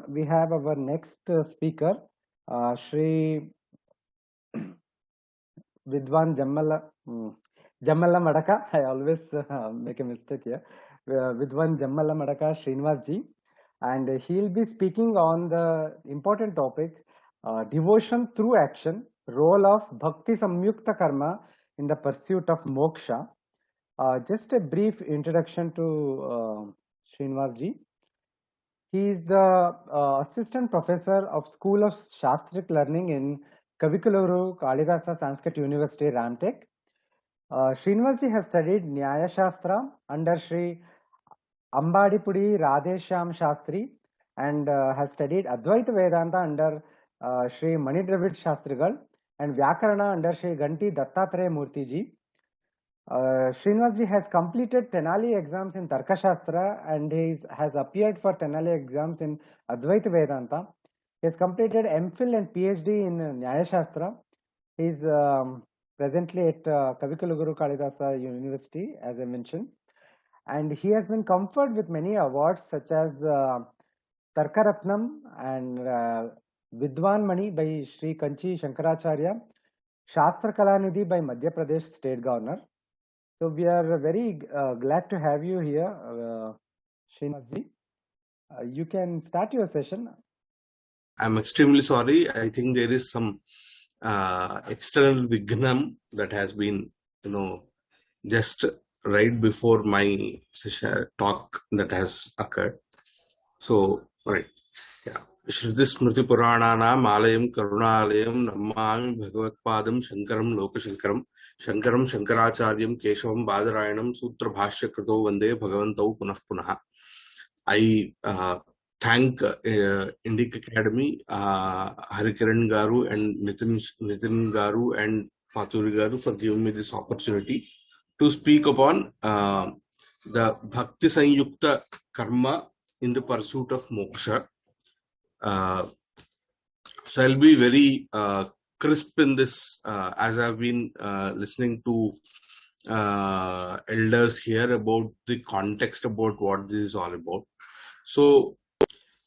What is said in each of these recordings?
we have our next speaker, Shri Vidwan Jammala Madaka. I always make a mistake here. Vidwan Jammala Madaka Srinivas ji, and he'll be speaking on the important topic, devotion through action, role of Bhakti Samyukta-Karma in the pursuit of Moksha. Just a brief introduction to Srinivas ji. He is the assistant professor of School of Shastric Learning in Kavikuluru Kalidasa Sanskrit University, Ramtek. Srinivas ji has studied Nyaya Shastra under Sri Ambadipudi Radhesham Shastri and has studied Advaita Vedanta under Sri Mani Dravid Shastrigal and Vyakarana under Sri Ganti Dattatreya Murthy ji. Srinivas ji has completed Tenali exams in Tarka Shastra and he has appeared for Tenali exams in Advaita Vedanta. He has completed MPhil and PhD in Nyaya Shastra. He is presently at Kavikuluru Kalidasa University, as I mentioned. And he has been conferred with many awards such as Tarkaratnam and Vidwan Mani by Sri Kanchi Shankaracharya, Shastra Kalanidhi by Madhya Pradesh State Governor. So we are very glad to have you here, Srinivas ji. You can start your session. I'm extremely sorry. I think there is some external vignam that has been, just right before my session, talk that has occurred. So, right. Yeah. Shruti Smriti Purananam Alayam Karunalayam Namami Bhagavatpadam Shankaram Lokashankaram Shankaram Shankaracharyam Keshavam Badarayanam Sutra Bhashya Krito Vande Bhagavantau Punah Punah. I thank INDICA Academy, Harikaran Garu and Nitin Garu and Paturi Garu for giving me this opportunity to speak upon the Bhakti Samyukta-Karma in the pursuit of Moksha. So I'll be very crisp in this as I've been listening to elders here about the context about what this is all about. So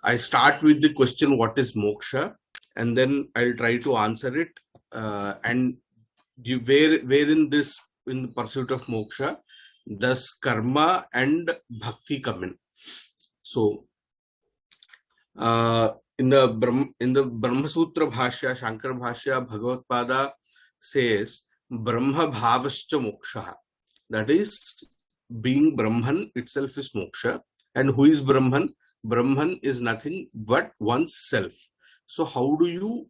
I start with the question, what is moksha? And then I'll try to answer it. And where in this, in the pursuit of moksha, does karma and bhakti come in? So in the Brahma Sutra Bhashya, Shankara Bhashya, Bhagavad-pada says Brahma Bhavascha Moksha. That is, being Brahman itself is moksha. And who is Brahman? Brahman is nothing but oneself. So how do you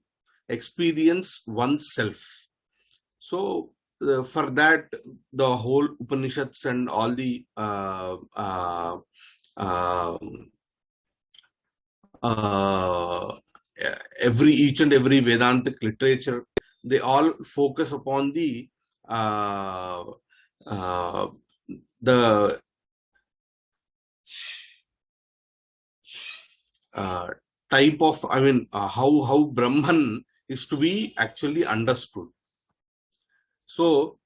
experience oneself? So for that, the whole Upanishads and all the each and every Vedantic literature, they all focus upon the type of, how Brahman is to be actually understood. So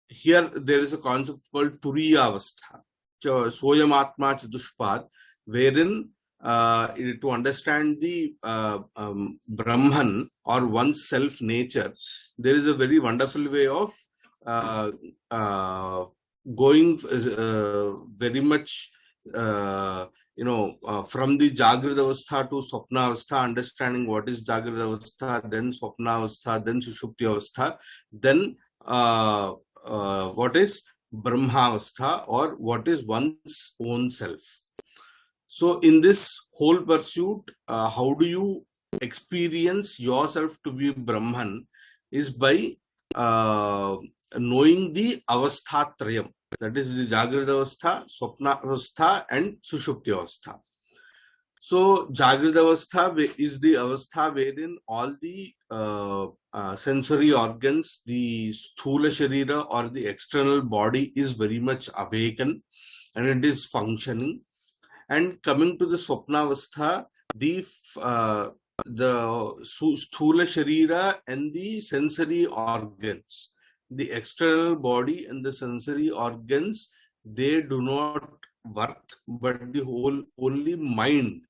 here there is a concept called Turiya Avastha, Soyam Atma Chadushpad, wherein to understand the Brahman or one's self nature, there is a very wonderful way of going very much from the Jagrada Avastha to Swapna Avastha, understanding what is Jagrada Avastha, then Swapna Avastha, then Sushupti Avastha, then what is Brahma Avastha, or what is one's own self. So in this whole pursuit, how do you experience yourself to be Brahman is by knowing the Avastha Trayam. That is the Jagrada Avastha, Swapna Avastha and Sushupti Avastha. So Jagrada Avastha is the Avastha wherein all the sensory organs, the Sthula Sharira or the external body is very much awakened and it is functioning. And coming to the Swapna Avastha, the Sthula Sharira and the sensory organs, the external body and the sensory organs, they do not work, but the only mind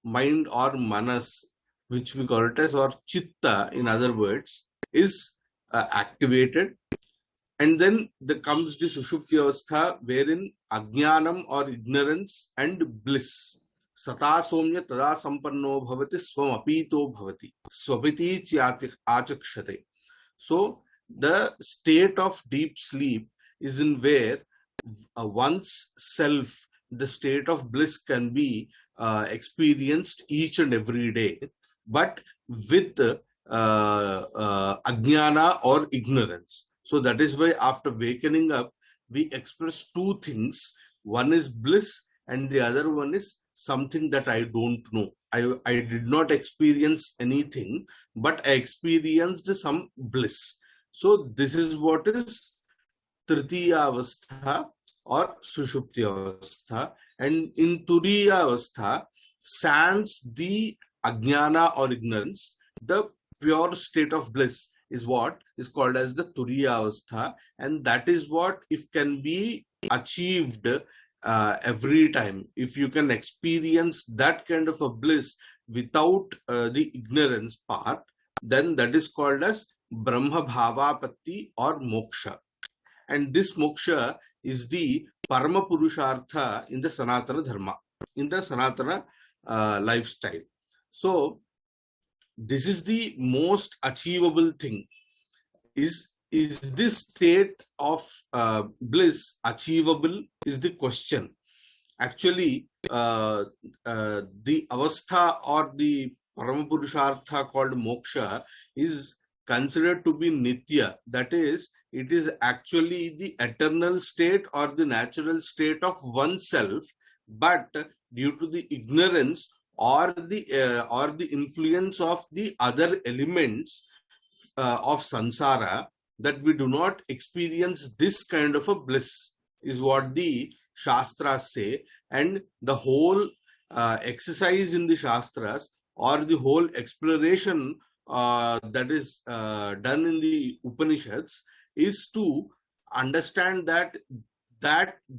mind or manas, which we call it as, or chitta in other words, is activated. And then there comes the Sushupti Avastha, wherein Ajnanam or ignorance and bliss. Sata somya tada sampanno bhavati swamapito bhavati. Swapiti achakshate. So the state of deep sleep is in where one's self, the state of bliss can be experienced each and every day, but with ajnana or ignorance. So that is why after wakening up, we express two things. One is bliss and the other one is something that I don't know. I did not experience anything, but I experienced some bliss. So this is what is Tritiya Avastha or Sushupti Avastha. And in Turiya Avastha, sans the Ajnana or ignorance, the pure state of bliss is what is called as the Turiya Avastha. And that is what, if can be achieved every time, if you can experience that kind of a bliss without the ignorance part, then that is called as Brahma Bhavapatti or Moksha. And this Moksha is the Parama Purushartha in the Sanatana Dharma, in the Sanatana lifestyle. So this is the most achievable thing. Is this state of bliss achievable is the question. Actually, the avastha or the Paramapurushartha called moksha is considered to be nitya. That is, it is actually the eternal state or the natural state of oneself, but due to the ignorance or the influence of the other elements of samsara, that we do not experience this kind of a bliss, is what the Shastras say. And the whole exercise in the Shastras, or the whole exploration that is done in the Upanishads, is to understand that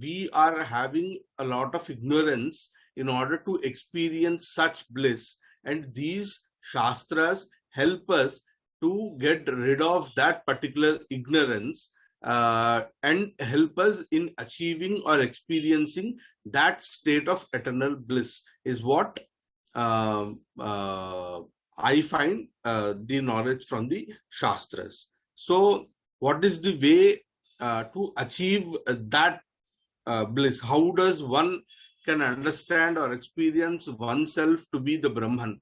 we are having a lot of ignorance in order to experience such bliss. And these Shastras help us to get rid of that particular ignorance and help us in achieving or experiencing that state of eternal bliss, is what I find the knowledge from the Shastras. So what is the way to achieve that bliss? How does one can understand or experience oneself to be the Brahman?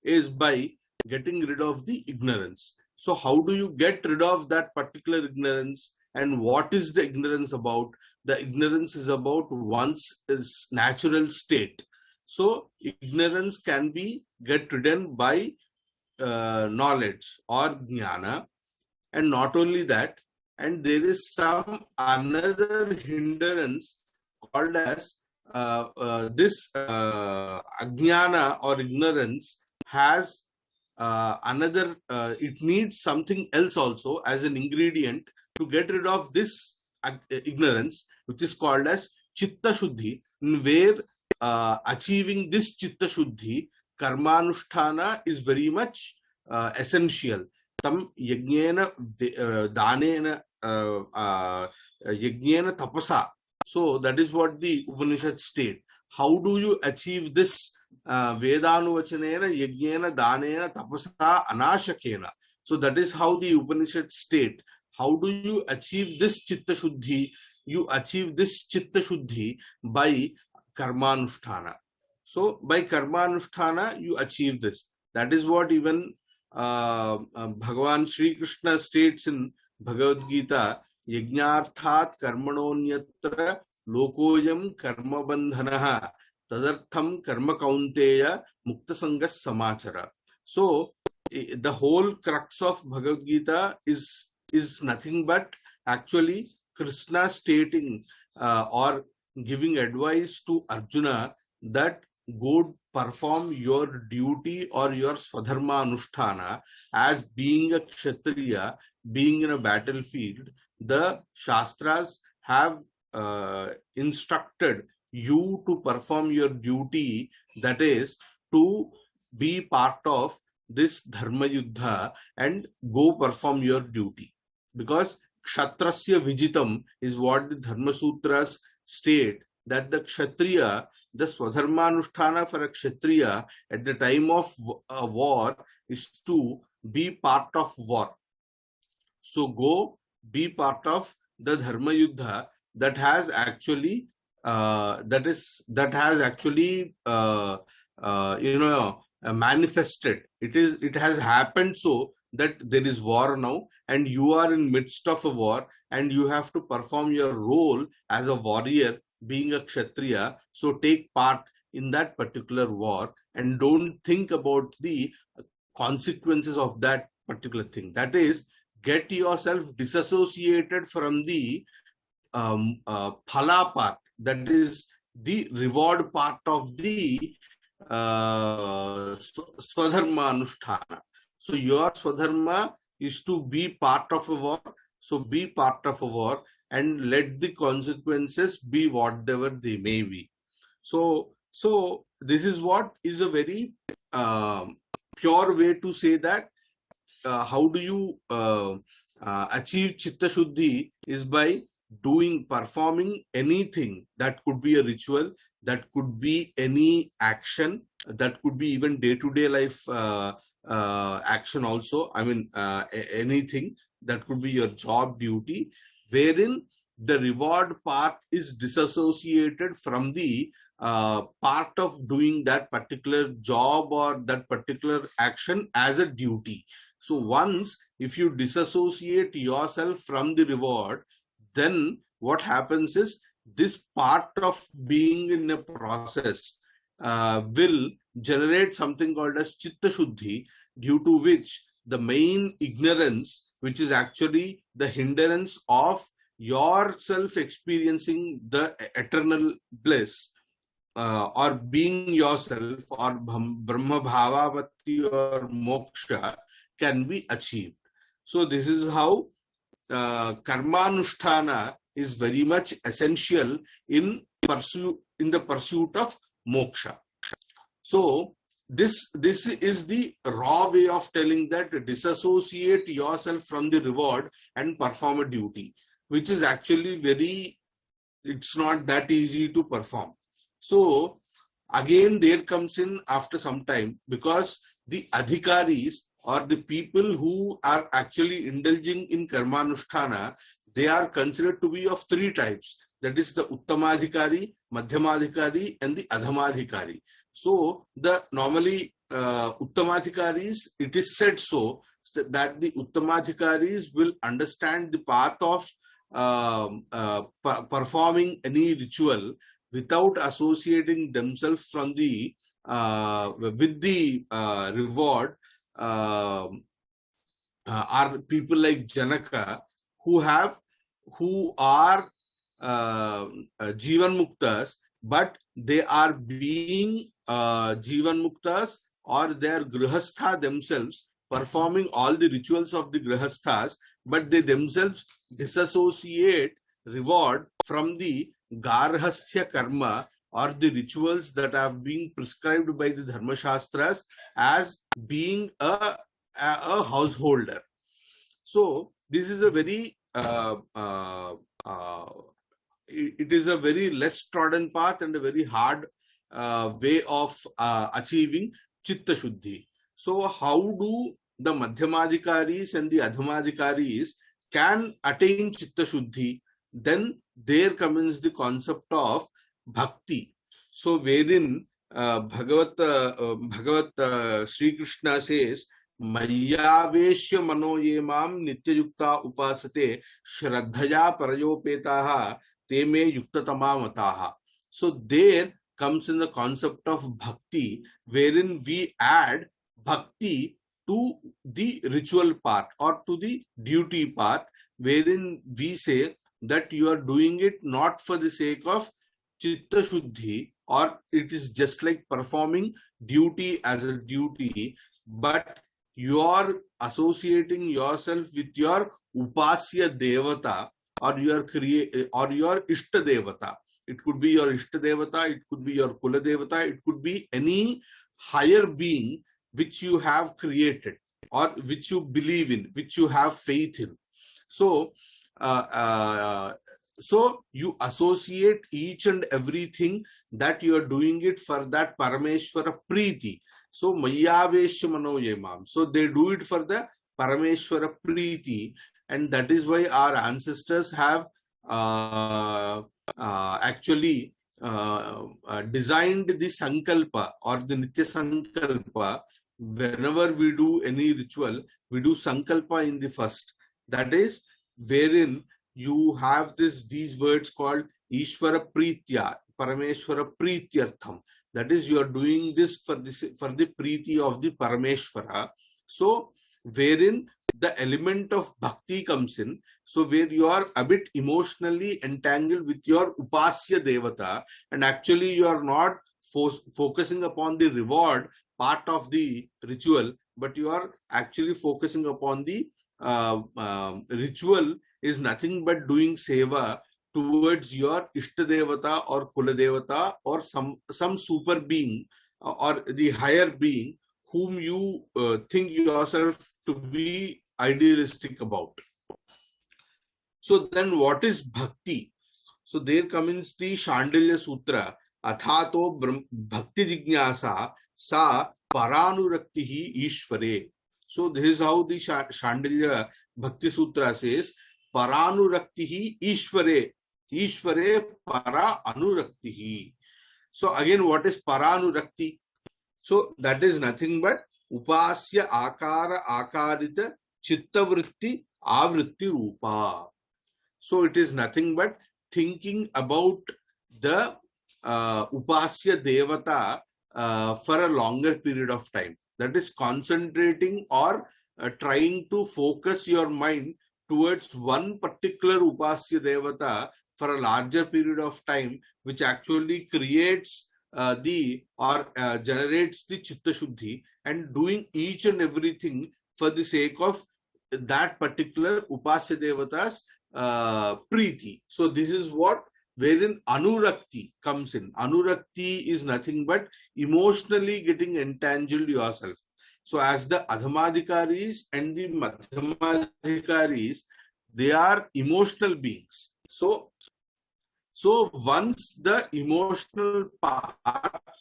Is by getting rid of the ignorance. So how do you get rid of that particular ignorance? And what is the ignorance about? The ignorance is about one's natural state. So ignorance can be get ridden by knowledge or jnana. And not only that, and there is some another hindrance called as this ajnana or ignorance has another, it needs something else also as an ingredient to get rid of this ignorance, which is called as chitta shuddhi, where achieving this chitta shuddhi, karmanusthana is very much essential. Tam yajnena danena yajnena tapasa. So that is what the Upanishad state. How do you achieve this? Vedānuvachanena yajnena danena tapasa anashakena. So that is how the Upanishad state. How do you achieve this chitta shuddhi? You achieve this chitta shuddhi by karmanusthana. So by karmanusthana you achieve this. That is what even Bhagavan Sri Krishna states in Bhagavad Gita, yajñārthāt karmanonyatra lokoyam karma bandhanaha tadartham karma kaunteya mukta sangas samachara. So the whole crux of Bhagavad Gita is nothing but actually Krishna stating or giving advice to Arjuna that go perform your duty or your swadharma anusthana. As being a kshatriya, being in a battlefield, the Shastras have instructed you to perform your duty, that is, to be part of this dharma yuddha and go perform your duty. Because kshatrasya vijitam is what the dharma sutras state, that the kshatriya, the swadharma anusthana for a kshatriya at the time of a war is to be part of war. So go be part of the dharma yuddha that has actually manifested. It has happened so that there is war now, and you are in midst of a war, and you have to perform your role as a warrior, being a kshatriya. So take part in that particular war and don't think about the consequences of that particular thing. That is, get yourself disassociated from the phala part, that is the reward part of the swadharma anusthana. So your swadharma is to be part of a war. So be part of a war and let the consequences be whatever they may be. So this is what is a very pure way to say that how do you achieve chitta shuddhi is by performing anything. That could be a ritual, that could be any action, that could be even day-to-day life action also. I mean, anything that could be your job duty, wherein the reward part is disassociated from the part of doing that particular job or that particular action as a duty. So once if you disassociate yourself from the reward, then what happens is this part of being in a process will generate something called as chitta shuddhi, due to which the main ignorance, which is actually the hindrance of yourself experiencing the eternal bliss, or being yourself, or Brahma Bhavavati or Moksha, can be achieved. So this is how karmanusthana is very much essential in the pursuit of moksha. So this is the raw way of telling that disassociate yourself from the reward and perform a duty, which is actually it's not that easy to perform. So again there comes in after some time, because the adhikaris or the people who are actually indulging in karmanusthana, they are considered to be of three types. That is the uttamadhikari, madhyamadhikari, and the adhamadhikari. So the normally uttamadhikaris, it is said so that the uttamadhikaris will understand the path of performing any ritual without associating themselves from the with the reward. Are people like Janaka who are Jivan Muktas, but they are being Jivan Muktas, or they are Grihastha themselves, performing all the rituals of the Grihasthas, but they themselves disassociate reward from the Garhastya Karma, or the rituals that have been prescribed by the Dharma Shastras as being a householder. So this is a very it is a very less trodden path and a very hard way of achieving chitta shuddhi. So how do the madhyamadhikaris and the adhamadhikaris can attain chitta shuddhi? Then there comes the concept of bhakti. So wherein Bhagavat Sri Krishna says, Mayyaveshya mano ye mam nityayukta upasate shraddhaya parayopetaha te me yuktatama mataha. So there comes in the concept of bhakti, wherein we add bhakti to the ritual part or to the duty part, wherein we say that you are doing it not for the sake of chitta shuddhi, or it is just like performing duty as a duty, but you are associating yourself with your upasya devata, or your ishta devata. It could be your ishta devata, it could be your kula devata, it could be any higher being which you have created or which you believe in, which you have faith in. So so you associate each and everything that you are doing it for that Parameshwara Preeti. So Mayaveshya Mano Yemam. So they do it for the Parameshwara Preeti, and that is why our ancestors have actually designed the Sankalpa or the Nitya Sankalpa. Whenever we do any ritual, we do Sankalpa in the first. That is wherein you have these words called Ishvara Pritya, Parameshwara Prityartham. That is, you are doing this for the Preeti of the Parameshwara. So, wherein the element of bhakti comes in, so where you are a bit emotionally entangled with your Upasya Devata, and actually you are not focusing upon the reward part of the ritual, but you are actually focusing upon the ritual is nothing but doing seva towards your Ishtadevata or Kuladevata or some super being or the higher being whom you think yourself to be idealistic about. So then what is bhakti? So there comes the Shandilya Sutra, Athato Bhakti Jignasa Sa Paranuraktihi Ishvare. So this is how the Shandilya Bhakti Sutra says, Paranuraktihi Ishvare. Ishvare Para Anuraktihi. So again, what is Paranurakti? So that is nothing but Upasya Akara Akarita Chittavritti Avritti Rupa. So it is nothing but thinking about the Upasya Devata for a longer period of time. That is concentrating or trying to focus your mind towards one particular Upasya Devata for a larger period of time, which actually creates generates the Chitta Shuddhi, and doing each and everything for the sake of that particular Upasya Devata's Preeti. So this is what wherein Anurakti comes in. Anurakti is nothing but emotionally getting entangled yourself. So as the Adhamadhikaris and the Madhyamadhikaris, they are emotional beings. So once the emotional part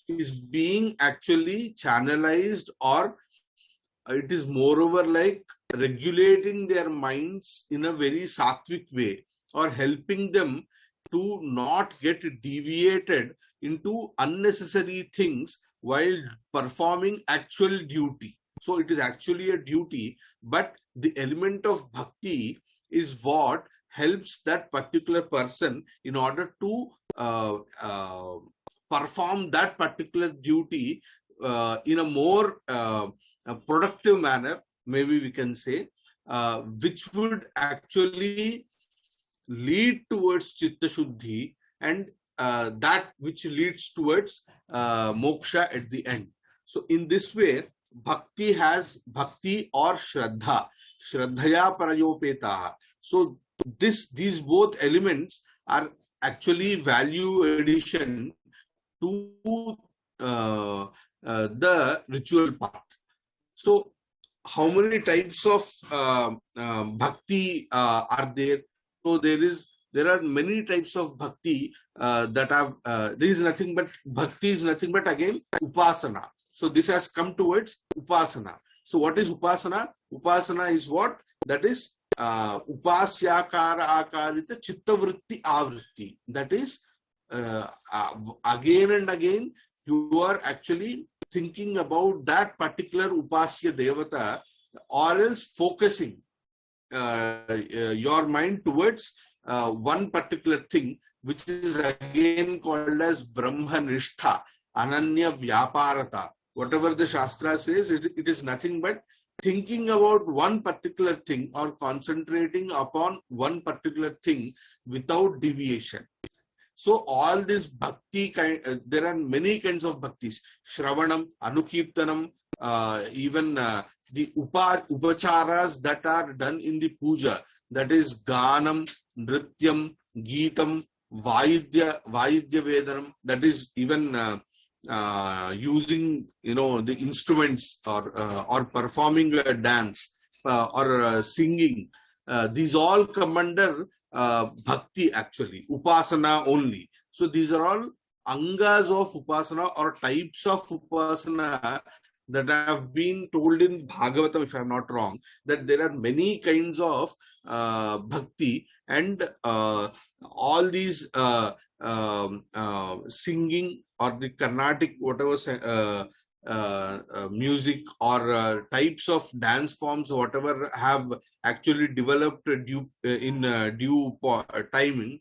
is being actually channelized, or it is moreover like regulating their minds in a very sattvic way, or helping them to not get deviated into unnecessary things while performing actual duty. So it is actually a duty, but the element of bhakti is what helps that particular person in order to perform that particular duty in a more productive manner, maybe we can say, which would actually lead towards Chitta Shuddhi, and that which leads towards moksha at the end. So in this way, bhakti has bhakti or shraddha, shraddhaya parayopetaha. So these both elements are actually value addition to the ritual part. So how many types of bhakti are there? So there are many types of bhakti that have there is nothing but bhakti is nothing but again upasana. So this has come towards upasana. So what is upasana? Upasana is what? That is upasyakara akarita chittavritti avritti. That is again and again you are actually thinking about that particular upasya devata, or else focusing your mind towards one particular thing, which is again called as Brahmanishtha, Ananya Vyaparata. Whatever the Shastra says, it is nothing but thinking about one particular thing or concentrating upon one particular thing without deviation. So all this bhakti there are many kinds of bhaktis. Shravanam, Anukirtanam, even the upacharas that are done in the puja, that is Ganam, Nrityam, Geetam, Vaidya Vedanam, that is even using, the instruments, or performing a dance, or singing. These all come under bhakti, actually, upasana only. So these are all angas of upasana, or types of upasana, that have been told in Bhagavatam, if I'm not wrong, that there are many kinds of bhakti, and all these singing, or the Carnatic, whatever music, or types of dance forms, whatever have actually developed in due timing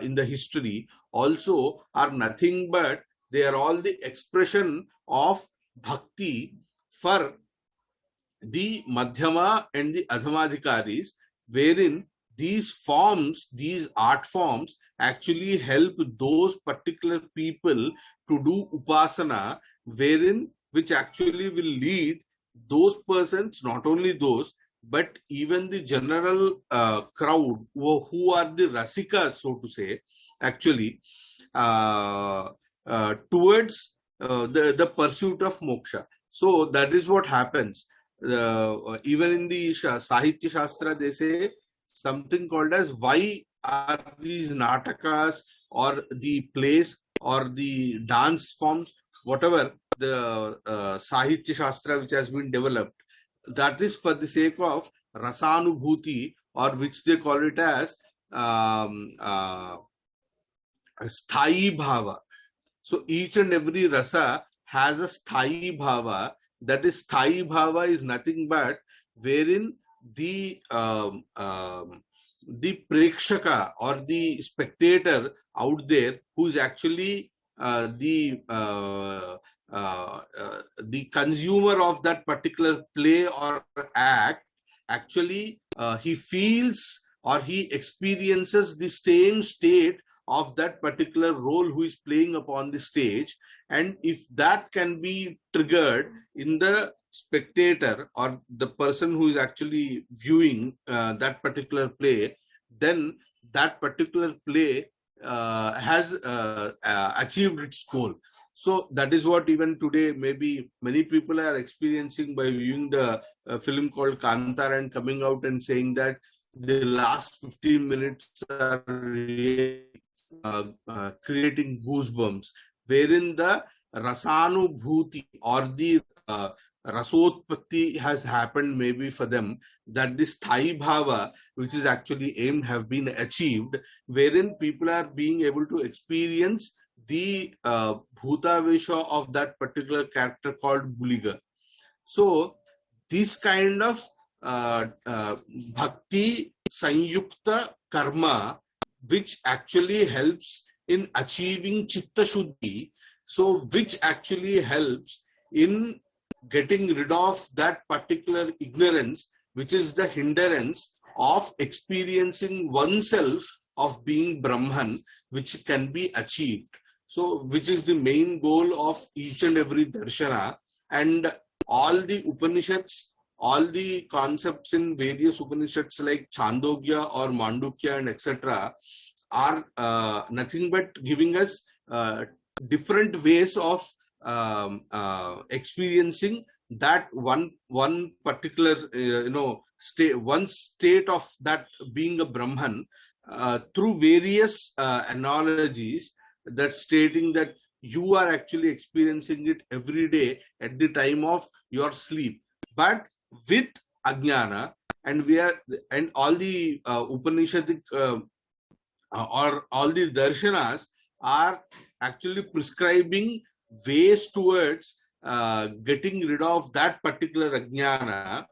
in the history, also are nothing but they are all the expression of bhakti for the Madhyama and the Adhamadhikaris, wherein these forms, these art forms, actually help those particular people to do upasana, which actually will lead those persons, not only those, but even the general crowd, who are the rasikas, so to say, actually, towards the pursuit of moksha. So that is what happens. Even in the Sahitya Shastra, they say something called as, why are these natakas, or the plays, or the dance forms, whatever the Sahitya Shastra which has been developed, that is for the sake of rasanubhuti, or which they call it as sthayi bhava. So each and every rasa has a sthayi bhava. That is, sthayi bhava is nothing but wherein the prekshaka, or the spectator out there, who is actually the consumer of that particular play or act, actually he feels, or he experiences the same state of that particular role who is playing upon the stage. And if that can be triggered in the spectator, or the person who is actually viewing that particular play, then that particular play has achieved its goal. So that is what even today maybe many people are experiencing by viewing the film called Kantara, and coming out and saying that the last 15 minutes are really creating goosebumps, wherein the rasanubhuti, or the rasotpatti has happened maybe for them, that this sthayi bhava, which is actually aimed, have been achieved, wherein people are being able to experience the bhutavesha of that particular character called Buliga. So this kind of bhakti Samyukta-Karma, which actually helps in achieving chitta shuddhi, so which actually helps in getting rid of that particular ignorance, which is the hindrance of experiencing oneself of being Brahman, which can be achieved. So which is the main goal of each and every darshana. And all the Upanishads, all the concepts in various Upanishads like Chandogya or Mandukya and etc. are nothing but giving us different ways of experiencing that one particular one state of that being a Brahman through various analogies, that stating that you are actually experiencing it every day at the time of your sleep, but with ajnana. And all the Upanishadic or all the darshanas are actually prescribing ways towards getting rid of that particular ajnana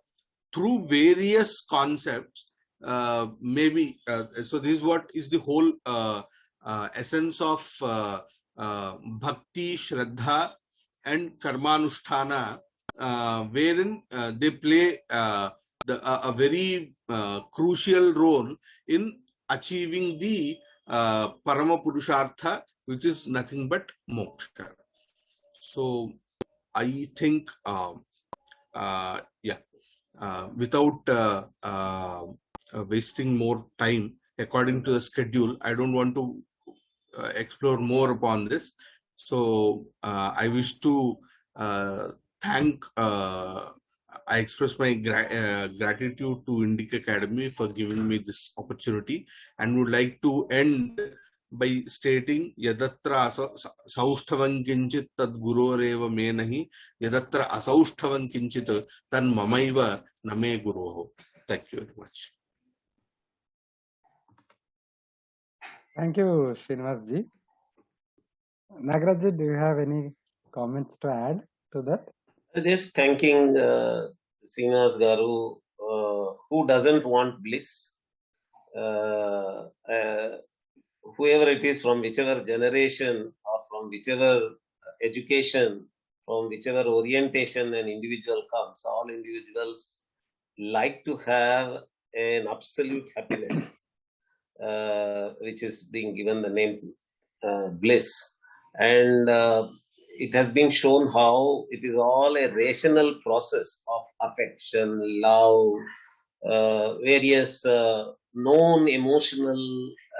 through various concepts. So this is what is the whole essence of bhakti, shraddha and karmanusthana, wherein they play a very crucial role in achieving the parama purushartha, which is nothing but moksha. So I think without wasting more time according to the schedule, I don't want to explore more upon this. So I wish to thank. I express my gratitude to Indic Academy for giving me this opportunity, and would like to end by stating yadatra saushthavan kinchit tad guroreva me nahi, yadatra asaushthavan kinchit tan mamaiva name guroho. Thank you very much. Thank you, Srinivas ji. Nagaraj ji, do you have any comments to add to that? Just thanking Srinivas Garu, who doesn't want bliss. Whoever it is, from whichever generation or from whichever education, from whichever orientation an individual comes, all individuals like to have an absolute happiness, which is being given the name bliss. And it has been shown how it is all a rational process of affection, love, various known emotional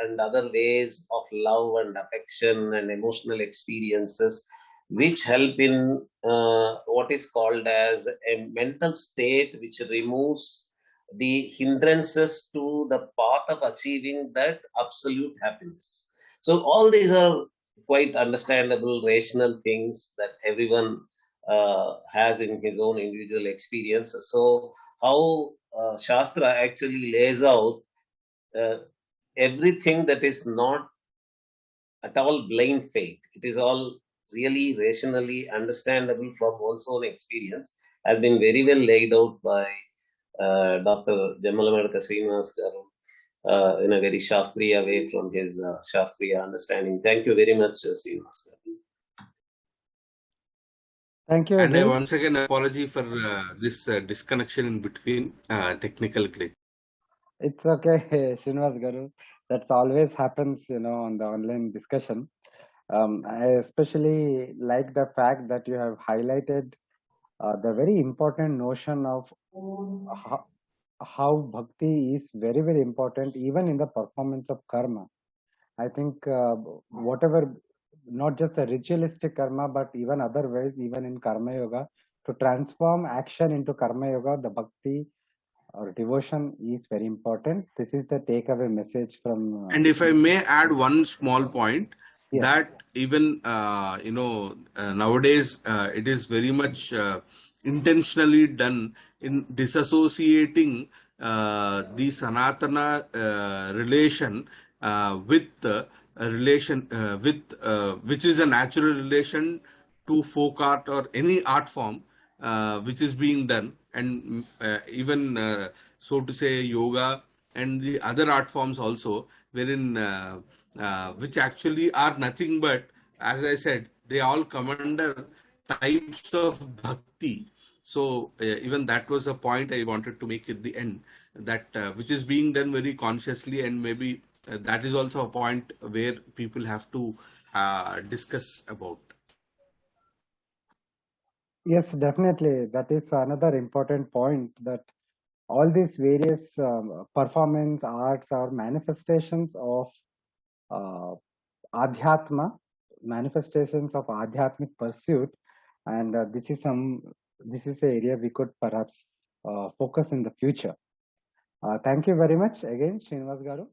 and other ways of love and affection and emotional experiences, which help in what is called as a mental state, which removes the hindrances to the path of achieving that absolute happiness. So all these are quite understandable, rational things that everyone has in his own individual experience. So how Shastra actually lays out everything that is not at all blind faith. It is all really rationally understandable from one's own experience, has been very well laid out by Dr. Jamalamadaka Srinivas Garu in a very Shastriya way from his Shastriya understanding. Thank you very much, Srinivas Garu. Thank you. And again. once again, apology for this disconnection in between, technical glitch. It's okay, Srinivas Garu. That's always happens, on the online discussion. I especially like the fact that you have highlighted the very important notion of how bhakti is very, very important even in the performance of karma. I think whatever, not just the ritualistic karma, but even other ways, even in karma yoga, to transform action into karma yoga, the bhakti or devotion is very important. This is the takeaway message from. And if I may add one small point, Yes. that even nowadays it is very much intentionally done in disassociating the Sanatana relation with a relation with which is a natural relation to folk art or any art form which is being done, and even so to say yoga and the other art forms also, wherein which actually are nothing but, as I said, they all come under types of bhakti. So even that was a point I wanted to make at the end, that which is being done very consciously, and maybe that is also a point where people have to discuss about. Yes, definitely. That is another important point, that all these various performance arts are manifestations of adhyatma, manifestations of adhyatmic pursuit, and this is the area we could perhaps focus in the future. Thank you very much again, Srinivas Garu.